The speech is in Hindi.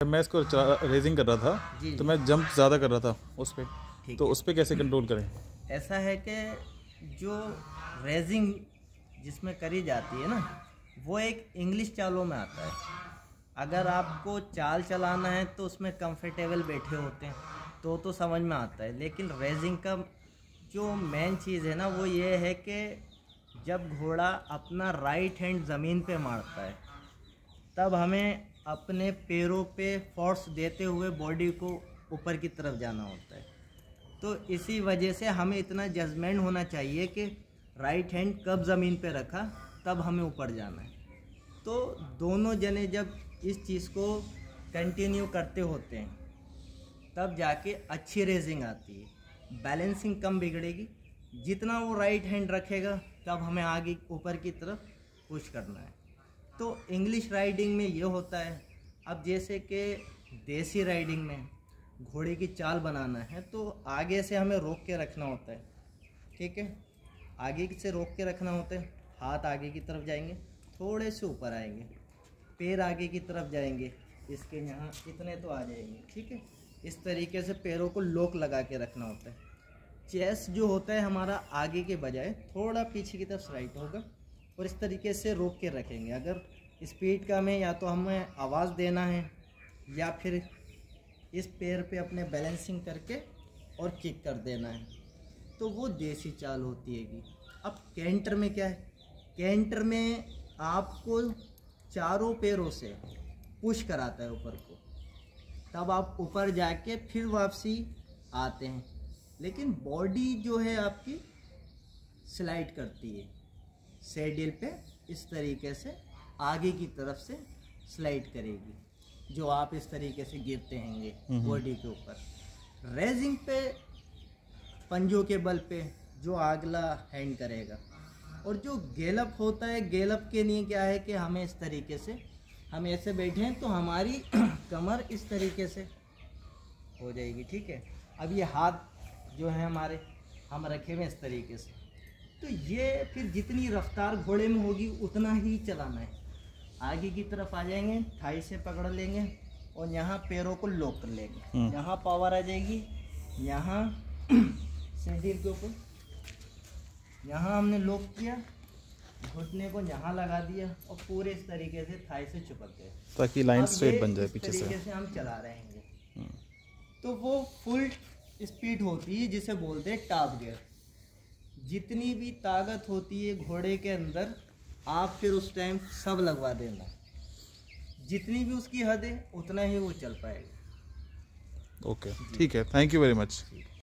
मैं इसको रेसिंग कर रहा था जी तो मैं जंप ज़्यादा कर रहा था उस पर, ठीक तो है। उस पर कैसे कंट्रोल करें? ऐसा है कि जो रेसिंग जिसमें करी जाती है ना, वो एक इंग्लिश चालों में आता है। अगर आपको चाल चलाना है तो उसमें कंफर्टेबल बैठे होते हैं तो समझ में आता है, लेकिन रेसिंग का जो मेन चीज़ है ना वो ये है कि जब घोड़ा अपना राइट हैंड ज़मीन पे मारता है तब हमें अपने पैरों पे फोर्स देते हुए बॉडी को ऊपर की तरफ जाना होता है। तो इसी वजह से हमें इतना जजमेंट होना चाहिए कि राइट हैंड कब ज़मीन पे रखा तब हमें ऊपर जाना है। तो दोनों जने जब इस चीज़ को कंटिन्यू करते होते हैं तब जाके अच्छी रेसिंग आती है, बैलेंसिंग कम बिगड़ेगी। जितना वो राइट हैंड रखेगा तब हमें आगे ऊपर की तरफ पुश करना है। तो इंग्लिश राइडिंग में ये होता है। अब जैसे कि देसी राइडिंग में घोड़े की चाल बनाना है तो आगे से हमें रोक के रखना होता है, ठीक है। आगे से रोक के रखना होता है, हाथ आगे की तरफ जाएंगे, थोड़े से ऊपर आएंगे, पैर आगे की तरफ जाएंगे, इसके यहाँ इतने तो आ जाएंगे, ठीक है। इस तरीके से पैरों को लॉक लगा के रखना होता है। चेस्ट जो होता है हमारा आगे के बजाय थोड़ा पीछे की तरफ स्लाइड होगा और इस तरीके से रोक के रखेंगे। अगर स्पीड का में या तो हमें आवाज़ देना है या फिर इस पैर पे अपने बैलेंसिंग करके और किक कर देना है, तो वो देसी चाल होती है। अब कैंटर में क्या है, कैंटर में आपको चारों पैरों से पुश कराता है ऊपर को, तब आप ऊपर जाके फिर वापसी आते हैं, लेकिन बॉडी जो है आपकी स्लाइड करती है सैडल पे, इस तरीके से आगे की तरफ से स्लाइड करेगी, जो आप इस तरीके से गिरते हैंगे बॉडी के ऊपर। रेसिंग पे पंजों के बल पे जो अगला हैंड करेगा, और जो गैलप होता है, गैलप के लिए क्या है कि हमें इस तरीके से, हम ऐसे बैठे हैं तो हमारी कमर इस तरीके से हो जाएगी, ठीक है। अब ये हाथ जो है हमारे हम रखे हुए इस तरीके से, तो ये फिर जितनी रफ्तार घोड़े में होगी उतना ही चलाना है। आगे की तरफ आ जाएंगे, थाई से पकड़ लेंगे और यहाँ पैरों को लॉक कर लेंगे, यहाँ पावर आ जाएगी, यहाँ सैडल के ऊपर यहाँ हमने लॉक किया, घुटने को यहाँ लगा दिया और पूरे इस तरीके से थाई से चिपक गए, ताकि लाइन स्ट्रेट बन जाए पीछे से। तरीके से हम चला रहे हैं तो वो फुल स्पीड होती है, जिसे बोलते हैं टॉप गियर। जितनी भी ताकत होती है घोड़े के अंदर आप फिर उस टाइम सब लगवा देना, जितनी भी उसकी हद है उतना ही वो चल पाएगा। ओके, ठीक है, थैंक यू वेरी मच।